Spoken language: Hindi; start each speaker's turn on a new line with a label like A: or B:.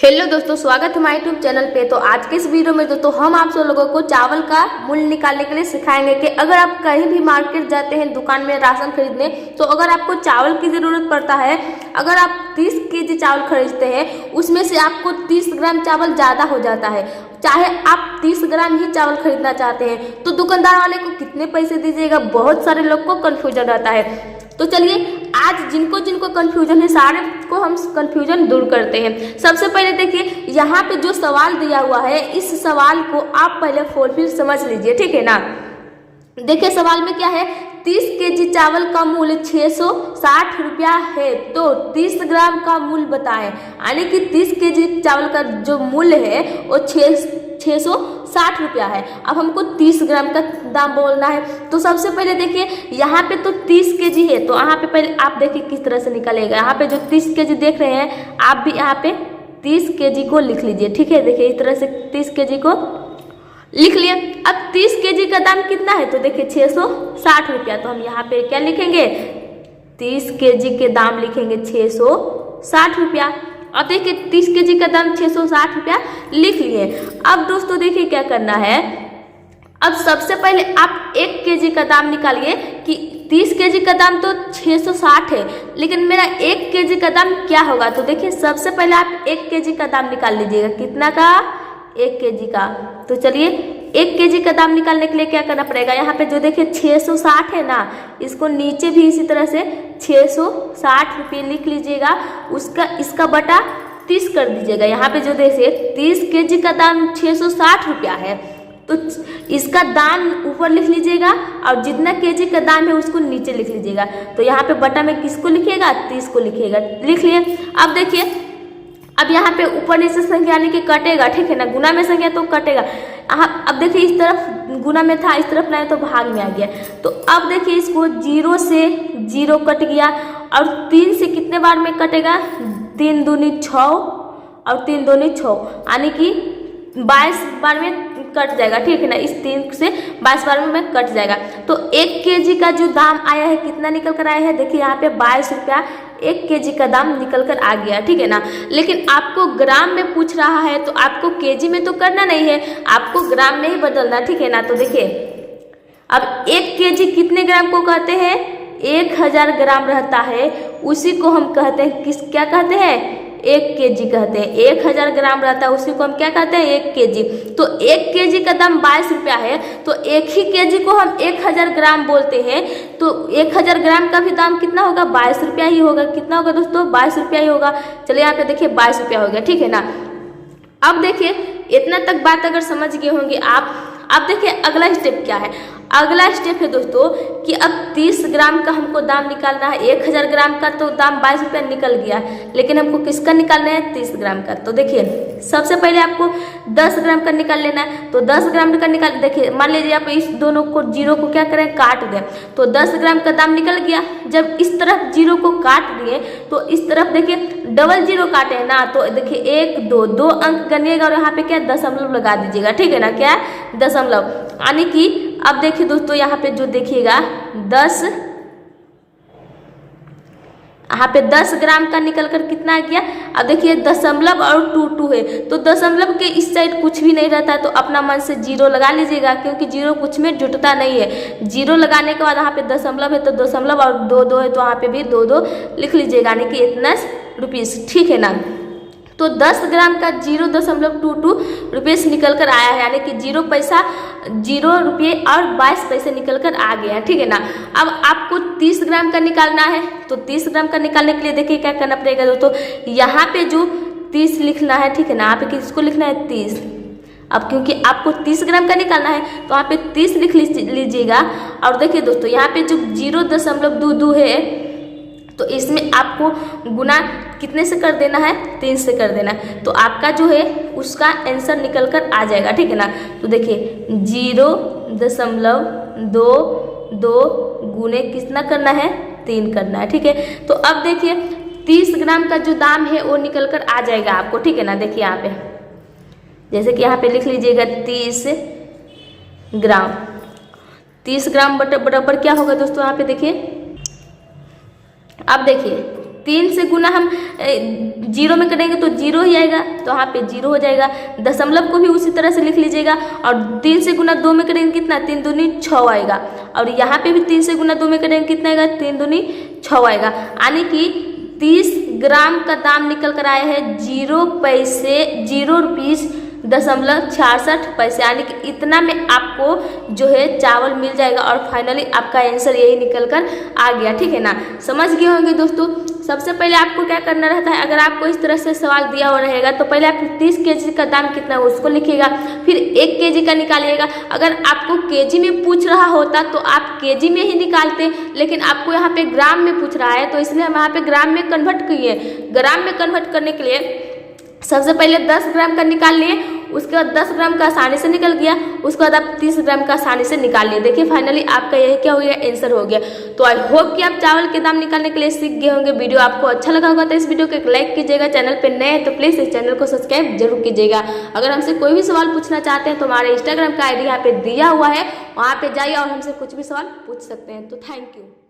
A: हेलो दोस्तों, स्वागत है हमारे यूट्यूब चैनल पे। तो आज के इस वीडियो में दोस्तों हम आप सब लोगों को चावल का मूल्य निकालने के लिए सिखाएंगे कि अगर आप कहीं भी मार्केट जाते हैं दुकान में राशन खरीदने, तो अगर आपको चावल की ज़रूरत पड़ता है, अगर आप 30 केजी चावल खरीदते हैं, उसमें से आपको 30 ग्राम चावल ज़्यादा हो जाता है। चाहे आप 30 ग्राम ही चावल खरीदना चाहते हैं तो दुकानदार वाले को कितने पैसे दीजिएगा, बहुत सारे लोग को कन्फ्यूजन रहता है। तो चलिए आज जिनको जिनको कंफ्यूजन है सारे को हम कंफ्यूजन दूर करते हैं। सबसे पहले देखिए यहाँ पे जो सवाल दिया हुआ है, इस सवाल को आप पहले फुलफिल समझ लीजिए, ठीक है ना। देखिए सवाल में क्या है, 30 केजी चावल का मूल्य 660 रुपया है, तो 30 ग्राम का मूल्य बताएं। यानी कि 30 केजी चावल का जो मूल्य है वो 660 रुपया है। अब हमको 30 ग्राम का दाम बोलना है। तो सबसे पहले देखिए यहाँ पे तो 30 केजी है, तो यहाँ पे पहले आप देखिए किस तरह से निकलेगा। यहाँ पे जो 30 केजी देख रहे हैं, आप भी यहाँ पे 30 केजी को लिख लीजिए, ठीक है। देखिए इस तरह से 30 केजी को लिख लिया। अब 30 केजी का दाम कितना है, तो देखिए 660 रुपया। तो हम यहाँ पे क्या लिखेंगे, 30 केजी के दाम लिखेंगे 660 रुपया। अब देखिए 30 केजी का दाम 660 रुपया लिख लिए। अब दोस्तों देखिए क्या करना है, अब सबसे पहले आप 1 केजी का दाम निकालिए कि 30 केजी का दाम तो 660 है, लेकिन मेरा 1 केजी का दाम क्या होगा। तो देखिए सबसे पहले आप 1 केजी का दाम निकाल लीजिएगा, कितना का, 1 केजी का। तो चलिए 1 केजी का दाम निकालने के लिए क्या करना पड़ेगा, यहाँ पे जो देखिए 660 है ना, इसको नीचे भी इसी तरह से 660 रुपये लिख लीजिएगा, उसका इसका बटा 30 कर दीजिएगा। यहाँ पे जो देखिए 30 केजी का दाम 660 रुपया है, तो इसका दाम ऊपर लिख लीजिएगा और जितना केजी का दाम है उसको नीचे लिख लीजिएगा। तो यहाँ पे बटा में किसको लिखिएगा, 30 को लिखिएगा, लिख लिए। अब देखिए अब यहाँ पे ऊपर नीचे संख्या यानी कि कटेगा, ठीक है ना, गुना में संख्या तो कटेगा। अब देखिए इस तरफ गुना में था, इस तरफ लाए तो भाग में आ गया। तो अब देखिए इसको 0 से 0 कट गया और 3 से कितने बार में कटेगा, 3 दूनी 6 और 3 दूनी 6, यानी कि 22 बार में कट जाएगा, ठीक है ना। इस 3 से 22 बार में कट जाएगा। तो 1 केजी का जो दाम आया है, कितना निकल कर आया है, देखिए यहाँ पे 22 रुपया 1 केजी का दाम निकल कर आ गया, ठीक है ना। लेकिन आपको ग्राम में पूछ रहा है तो आपको केजी में तो करना नहीं है, आपको ग्राम में ही बदलना, ठीक है ना। तो देखिए अब 1 केजी कितने ग्राम को कहते हैं, 1000 ग्राम रहता है, उसी को हम कहते हैं क्या कहते हैं, 1 केजी कहते हैं। 1000 ग्राम रहता है, उसी को हम क्या कहते हैं, 1 केजी। तो 1 केजी का दाम 22 रुपया है, तो 1 ही केजी को हम 1000 ग्राम बोलते हैं। तो 1000 ग्राम का भी दाम कितना होगा, 22 रुपया ही होगा। कितना होगा दोस्तों, 22 रुपया ही होगा। चलिए यहाँ पे देखिए 22 रुपया हो गया, ठीक है ना। अब देखिए इतना तक बात अगर समझ गए होंगे आप, अब देखिए अगला स्टेप क्या है। अगला स्टेप है दोस्तों कि अब 30 ग्राम का हमको दाम निकालना है। 1000 ग्राम का तो दाम 22 रुपया निकल गया, लेकिन हमको किसका निकालना है, 30 ग्राम का। तो देखिए सबसे पहले आपको 10 ग्राम का निकाल लेना है। तो 10 ग्राम का निकाल, देखिए मान लीजिए आप इस दोनों को 0 को क्या करें, काट दें, तो 10 ग्राम का दाम निकल गया। जब इस तरफ 0 को काट दिए तो इस तरफ देखिए डबल 0 काटे हैं ना, तो देखिए 1 2 अंक गनिएगा और यहाँ पे क्या दशमलव लगा दीजिएगा, ठीक है ना, क्या दशमलव। यानी कि अब देखिए दोस्तों यहाँ पे जो देखिएगा 10, यहाँ पे 10 ग्राम का निकल कर कितना आ गया। अब देखिए दशमलव और 2 है, तो दशमलव के इस साइड कुछ भी नहीं रहता, तो अपना मन से 0 लगा लीजिएगा, क्योंकि 0 कुछ में जुटता नहीं है। 0 लगाने के बाद यहाँ पे दशमलव है, तो दशमलव और 2 है, तो यहाँ पे भी 2 लिख लीजिएगा, यानी कि इतना रुपीस, ठीक है ना। तो 10 ग्राम का 0.22 रुपये निकल कर आया है, यानी कि 0 पैसा 0 रुपये और 22 पैसे निकल कर आ गया, ठीक है ना। अब आपको 30 ग्राम का निकालना है, तो 30 ग्राम का निकालने के लिए देखिए क्या करना पड़ेगा दोस्तों, यहाँ पे जो 30 लिखना है, ठीक है ना, यहाँ पे किसको लिखना है, 30। अब क्योंकि आपको 30 ग्राम का निकालना है तो यहाँ पे 30 लिख लीजिएगा। और देखिए दोस्तों यहाँ पे जो 0.22 है, तो इसमें आपको गुना कितने से कर देना है, 3 से कर देना है, तो आपका जो है उसका आंसर निकल कर आ जाएगा, ठीक है ना। तो देखिए 0.22 गुने कितना करना है, 3 करना है, ठीक है। तो अब देखिए 30 ग्राम का जो दाम है वो निकल कर आ जाएगा आपको, ठीक है ना। देखिए यहाँ पे जैसे कि यहाँ पे लिख लीजिएगा 30 ग्राम। 30 ग्राम बराबर क्या होगा दोस्तों, यहाँ पे देखिए, अब देखिए 3 से गुना हम जीरो में करेंगे तो जीरो ही आएगा, तो यहाँ पे जीरो हो जाएगा। दशमलव को भी उसी तरह से लिख लीजिएगा। और 3 से गुना 2 में करेंगे कितना, 3 दूनी 6 आएगा। और यहाँ पे भी 3 से गुना 2 में करेंगे कितना आएगा, 3 दूनी 6 आएगा। यानी कि 30 ग्राम का दाम निकल कर आया है 0.66 यानी कि इतना में आपको जो है चावल मिल जाएगा। और फाइनली आपका आंसर यही निकल कर आ गया, ठीक है ना। समझ गए होंगे दोस्तों। सबसे पहले आपको क्या करना रहता है, अगर आपको इस तरह से सवाल दिया हुआ रहेगा तो पहले आप 30 केजी का दाम कितना है उसको लिखिएगा, फिर 1 केजी का निकालिएगा। अगर आपको केजी में पूछ रहा होता तो आप केजी में ही निकालते, लेकिन आपको यहाँ पे ग्राम में पूछ रहा है तो इसलिए हम यहाँ पे ग्राम में कन्वर्ट किए। ग्राम में कन्वर्ट करने के लिए सबसे पहले 10 ग्राम का निकाल लिए, उसके बाद 10 ग्राम का आसानी से निकल गया, उसके बाद आप 30 ग्राम का आसानी से निकाल लिए। देखिए फाइनली आपका यही क्या हो गया, आंसर हो गया। तो आई होप कि आप चावल के दाम निकालने के लिए सीख गए होंगे। वीडियो आपको अच्छा लगा होगा तो इस वीडियो को एक लाइक कीजिएगा। चैनल पे नए हैं तो प्लीज़ इस चैनल को सब्सक्राइब जरूर कीजिएगा। अगर हमसे कोई भी सवाल पूछना चाहते हैं तो हमारे इंस्टाग्राम का ID यहाँ पे दिया हुआ है, वहाँ पे जाइए और हमसे कुछ भी सवाल पूछ सकते हैं। तो थैंक यू।